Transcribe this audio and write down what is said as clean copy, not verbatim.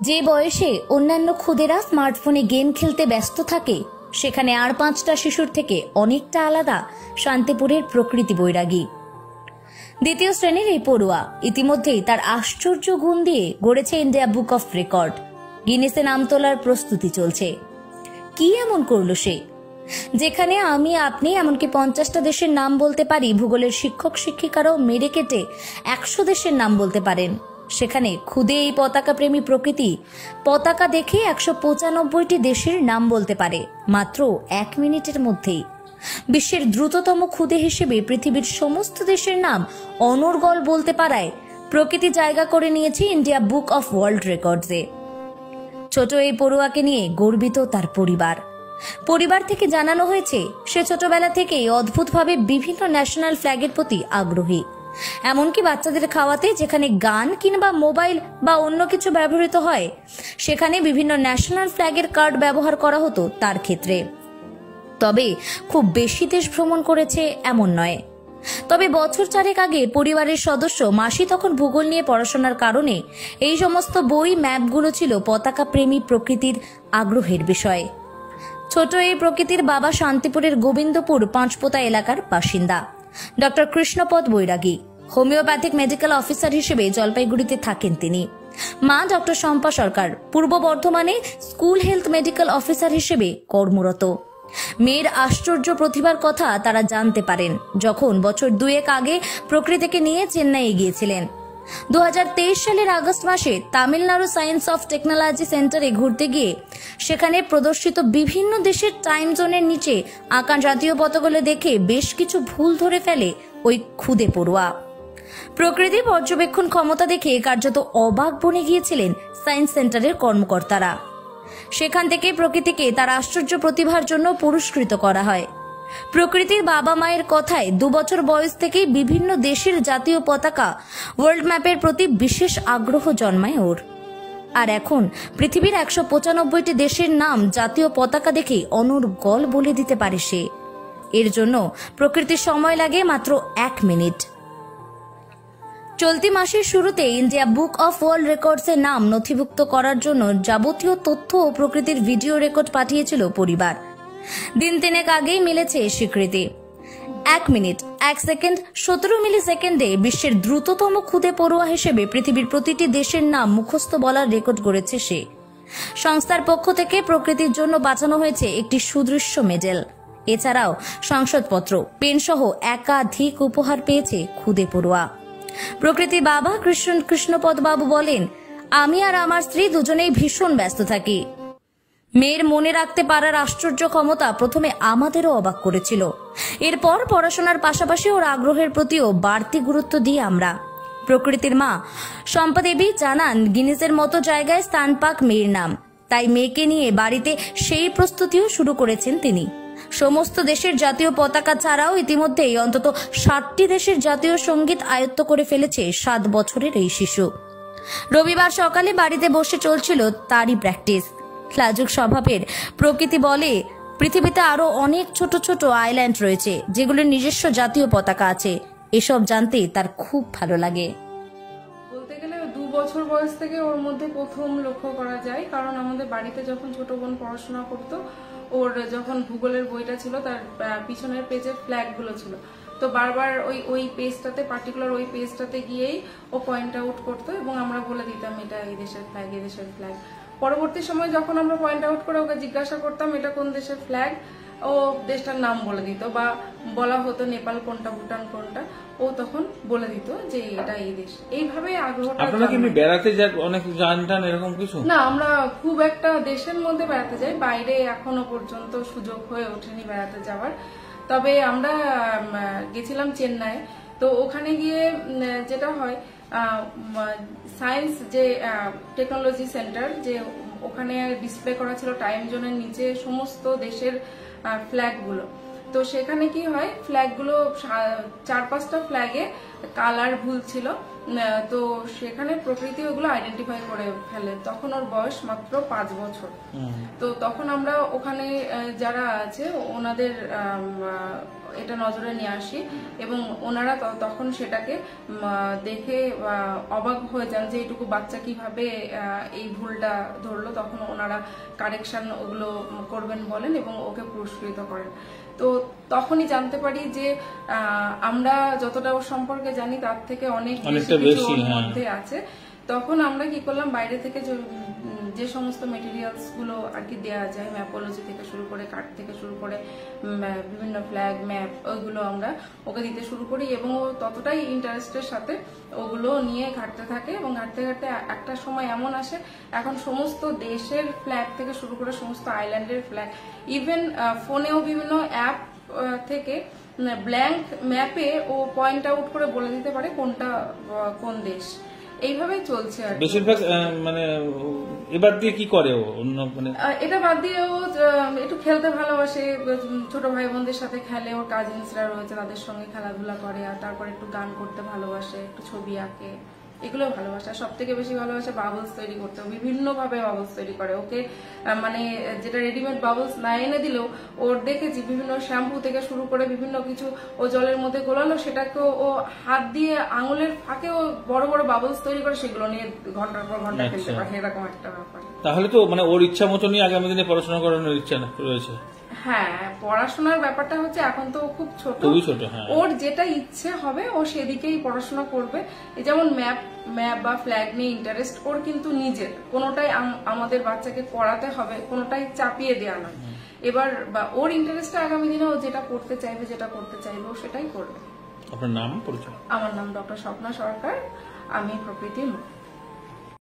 যে বয়সে অন্যান্য খুদেরা স্মার্টফোনে গেম খেলতে ব্যস্ত থাকে, সেখানে আর 5টা শিশুর থেকে অনেকটা আলাদা শান্তিপুরের প্রকৃতি বৈরাগী। দ্বিতীয় শ্রেণীর এই পড়ুয়া ইতিমধ্যেই তার আশ্চর্য গুণ দিয়ে গড়েছে ইন্ডিয়া বুক অফ রেকর্ড। গিনেসে নাম তোলার প্রস্তুতি চলছে। কি এমন করলো সে? যেখানে আমি আপনি এমনকি 50টা দেশের নাম বলতে পারি, ভূগোলের শিক্ষক শিক্ষিকারাও মেরে কেটে 100 দেশের নাম বলতে পারেন, সেখানে খুদে এই পতাকা প্রেমী প্রকৃতি পতাকা দেখে 195টি দেশের নাম বলতে পারে মাত্র 1 মিনিটের মধ্যেই। বিশ্বের দ্রুততম খুদে হিসেবে পৃথিবীর সমস্ত দেশের নাম অনর্গল বলতে পারায় প্রকৃতি জায়গা করে নিয়েছে ইন্ডিয়া বুক অফ ওয়ার্ল্ড রেকর্ডসে। ছোট এই পড়ুয়াকে নিয়ে গর্বিত তার পরিবার থেকে জানানো হয়েছে সে ছোটবেলা থেকেই অদ্ভুতভাবে বিভিন্ন ন্যাশনাল ফ্ল্যাগের প্রতি আগ্রহী। এমনকি বাচ্চাদের খাওয়াতে যেখানে গান কিংবা মোবাইল বা অন্য কিছু ব্যবহৃত হয়, সেখানে বিভিন্ন ন্যাশনাল ফ্ল্যাগের কার্ড ব্যবহার করা হতো তার ক্ষেত্রে। তবে খুব বেশি দেশ ভ্রমণ করেছে এমন নয়। তবে বছর 4 আগে পরিবারের সদস্য মাসি তখন ভূগোল নিয়ে পড়াশোনার কারণে এই সমস্ত বই ম্যাপগুলো ছিল পতাকা প্রেমী প্রকৃতির আগ্রহের বিষয়। ছোট এই প্রকৃতির বাবা শান্তিপুরের গোবিন্দপুর পাঁচপোতা এলাকার বাসিন্দা ডক্টর কৃষ্ণপদ বৈরাগী। হোমিওপ্যাথিক মেডিকেল অফিসার হিসেবে জলপাইগুড়িতে থাকেন তিনি। মা ডক্টর শম্পা সরকার পূর্ব বর্ধমানে স্কুল হেলথ মেডিকেল অফিসার হিসেবে কর্মরত। মেয়ের আশ্চর্য প্রতিভার কথা তারা জানতে পারেন যখন বছর 2 আগে প্রকৃতিকে নিয়ে চেন্নাইয়ে গিয়েছিলেন। 2023 সালের আগস্ট মাসে তামিলনাড়ু সায়েন্স অফ টেকনোলজি সেন্টারে ঘুরতে গিয়ে সেখানে প্রদর্শিত বিভিন্ন দেশের টাইম জোনের নিচে আঁকা জাতীয় পতাকাগুলো দেখে বেশ কিছু ভুল ধরে ফেলে ওই খুদে পড়ুয়া। প্রকৃতি পর্যবেক্ষণ ক্ষমতা দেখে কার্যত অবাক বনে গিয়েছিলেন সায়েন্স সেন্টারের কর্মকর্তারা। সেখান থেকে প্রকৃতিকে তার আশ্চর্য প্রতিভার জন্য পুরস্কৃত করা হয়। প্রকৃতির বাবা মায়ের কথায় 2 বছর বয়স থেকেই বিভিন্ন দেশের জাতীয় পতাকা ওয়ার্ল্ড ম্যাপের প্রতি বিশেষ আগ্রহ জন্মায় ওর। আর এখন পৃথিবীর 195টি দেশের নাম জাতীয় পতাকা দেখে অনর্গল বলে দিতে পারে সে। এর জন্য প্রকৃতির সময় লাগে মাত্র 1 মিনিট। চলতি মাসের শুরুতে ইন্ডিয়া বুক অফ ওয়ার্ল্ড রেকর্ডসের নাম নথিভুক্ত করার জন্য যাবতীয় তথ্য ও প্রকৃতির ভিডিও রেকর্ড পাঠিয়েছিল পরিবার। দিন 3 আগেই মিলেছে স্বীকৃতি। 1 মিনিট 1 সেকেন্ড 17 মিলি সেকেন্ডে বিশ্বের দ্রুততম খুদে পড়ুয়া হিসেবে পৃথিবীর প্রতিটি দেশের নাম মুখস্থ বলার রেকর্ড গড়েছে সে। সংস্থার পক্ষ থেকে প্রকৃতির জন্য বাঁচানো হয়েছে একটি সুদৃশ্য মেডেল। এছাড়াও সংসদপত্র, পেন সহ একাধিক উপহার পেয়েছে খুদে পড়ুয়া। প্রকৃতির বাবা কৃষ্ণপদ বাবু বলেন, আমি আর আমার স্ত্রী দুজনেই ভীষণ ব্যস্ত থাকি। মেয়ের মনে রাখতে পারার আশ্চর্য ক্ষমতা প্রথমে আমাদেরও অবাক করেছিল। এরপর পড়াশোনার পাশাপাশি ওর আগ্রহের প্রতিও বাড়তি গুরুত্ব দিই আমরা। প্রকৃতির মা শম্পা দেবী জানান, গিনেসের মতো জায়গায় স্থান পাক মেয়ের নাম, তাই মেয়েকে নিয়ে বাড়িতে সেই প্রস্তুতিও শুরু করেছেন তিনি। সমস্ত দেশের জাতীয় পতাকা ছাড়াও ইতিমধ্যেই অন্তত 60টি দেশের জাতীয় সঙ্গীত আয়ত্ত করে ফেলেছে 7 বছরের এই শিশু। রবিবার সকালে বাড়িতে বসে চলছিল তারই প্র্যাকটিস। লাজুক স্বভাবের প্রকৃতি বলে, পৃথিবীতে আরো অনেক ছোট ছোট আইল্যান্ড রয়েছে যেগুলোর নিজস্ব জাতীয় পতাকা আছে। এসব জানতে তার খুব ভালো লাগে। বলতে গেলে 2 বছর বয়স থেকে ওর মধ্যে প্রথম লক্ষ্য করা যায়, কারণ আমাদের বাড়িতে যখন ছোট বোন পড়াশোনা করতো, ওর যখন ভূগোলের বইটা ছিল তার পিছনের পেজে ফ্ল্যাগ গুলো ছিল, তো বারবার ওই পেজটাতে পার্টিকুলার ওই পেজটাতে গিয়েই ও পয়েন্ট আউট করতো এবং আমরা বলে দিতাম এটা এই দেশের ফ্ল্যাগ, এই দেশের ফ্ল্যাগ। পরবর্তী সময় যখন আমরা পয়েন্ট আউট করে ওকে জিজ্ঞাসা করতাম এটা কোন দেশের ফ্ল্যাগ, ও দেশটার নাম বলে দিত, বা বলা হতো নেপাল কোনটা, ভুটান কোনটা, ও তখন বলে দিত যে এটা এই দেশ। এইভাবে আগ্রহটা। আপনারা কি বেড়াতে যান, অনেক জানটান এরকম কিছু? না, আমরা খুব একটা দেশের মধ্যে বেড়াতে যাই, বাইরে এখনো পর্যন্ত সুযোগ হয়ে ওঠেনি বেড়াতে যাওয়ার। তবে আমরা গেছিলাম চেন্নাই, তো ওখানে গিয়ে যেটা হয়, সায়েন্স যে টেকনোলজি সেন্টার, যে ওখানে ডিসপ্লে করা ছিল টাইম জোনের নিচে সমস্ত দেশের ফ্ল্যাগ গুলো। তো সেখানে কি হয়, ফ্ল্যাগ গুলো 4-5টা ফ্ল্যাগে কালার ভুল ছিল, তো সেখানে প্রকৃতি ওগুলো আইডেন্টিফাই করে ফেলে। তখন ওর বয়স মাত্র 5 বছর। তো তখন আমরা ওখানে যারা আছে ওনাদের এটা নজরে নিয়ে আসি এবং ওনারা তখন সেটাকে দেখে অবাক হয়ে যান যে এইটুকু বাচ্চা কিভাবে এই ভুলটা ধরলো। তখন ওনারা কারেকশন ওগুলো করবেন বলেন এবং ওকে পুরস্কৃত করেন। তো তখনই জানতে পারি যে আমরা যতটা ওর সম্পর্কে জানি তার থেকে অনেক বেশি ওর মধ্যে আছে। তখন আমরা কি করলাম, বাইরে থেকে যে সমস্ত মেটেরিয়ালস গুলো আর কি দেওয়া যায়, ম্যাপোলজি থেকে শুরু করে, কার্ড থেকে শুরু করে বিভিন্ন ফ্ল্যাগ ম্যাপ, ওইগুলো আমরা ওকে দিতে শুরু করি এবং ও ততটাই ইন্টারেস্টের সাথে ওগুলো নিয়ে ঘাটতে থাকে এবং ঘাটতে ঘাটতে একটা সময় এমন আসে এখন সমস্ত দেশের ফ্ল্যাগ থেকে শুরু করে সমস্ত আইল্যান্ডের ফ্ল্যাগ, ইভেন ফোনেও বিভিন্ন অ্যাপ থেকে ব্ল্যাঙ্ক ম্যাপে ও পয়েন্ট আউট করে বলে দিতে পারে কোনটা কোন দেশ। এইভাবেই চলছে আর বেশিরভাগ। মানে এবার দিয়ে কি করে ও অন্য, মানে এটা বাদ দিয়ে ও একটু খেলতে ভালোবাসে, ছোট ভাই বোনদের সাথে খেলে, ওর কাজিনসরা রয়েছে তাদের সঙ্গে খেলাধুলা করে, আর তারপর একটু গান করতে ভালোবাসে, একটু ছবি আঁকে, এগুলো ভালোবাসে। সব থেকে বেশি ভালোবাসে বাবলস তৈরি করতে, বিভিন্ন ভাবে বাবলস তৈরি করে। ওকে মানে যেটা রেডিমেড বাবলস না এনে দিলেও ওর দেখেছি বিভিন্ন শ্যাম্পু থেকে শুরু করে বিভিন্ন কিছু ও জলের মধ্যে গোলালো, সেটাকে ও হাত দিয়ে আঙুলের ফাঁকেও বড় বড় বাবলস তৈরি করে সেগুলো নিয়ে ঘন্টার পর ঘন্টা খেলতে পারে, এরকম একটা ব্যাপার। তাহলে তো মানে ওর ইচ্ছা মতনই আগামী দিনে পড়াশোনা করানোর ইচ্ছা রয়েছে। হ্যাঁ, পড়াশোনার ব্যাপারটা হচ্ছে এখন তো খুব ছোট, ওর যেটা ইচ্ছে হবে ও সেদিকেই পড়াশোনা করবে। যেমন ম্যাপ বা ফ্ল্যাগ নিয়ে ইন্টারেস্ট ওর, কিন্তু নিজের কোনোটাই আমাদের বাচ্চাকে পড়াতে হবে, কোনোটাই চাপিয়ে দেওয়া নয়। এবার ওর ইন্টারেস্টটা আগামী দিনে ও যেটা করতে চাইবে, যেটা করতে চাইবে ও সেটাই করবে। আপনার নাম, পরিচয়? আমার নাম ডক্টর স্বপ্না সরকার, আমি প্রকৃতির মা।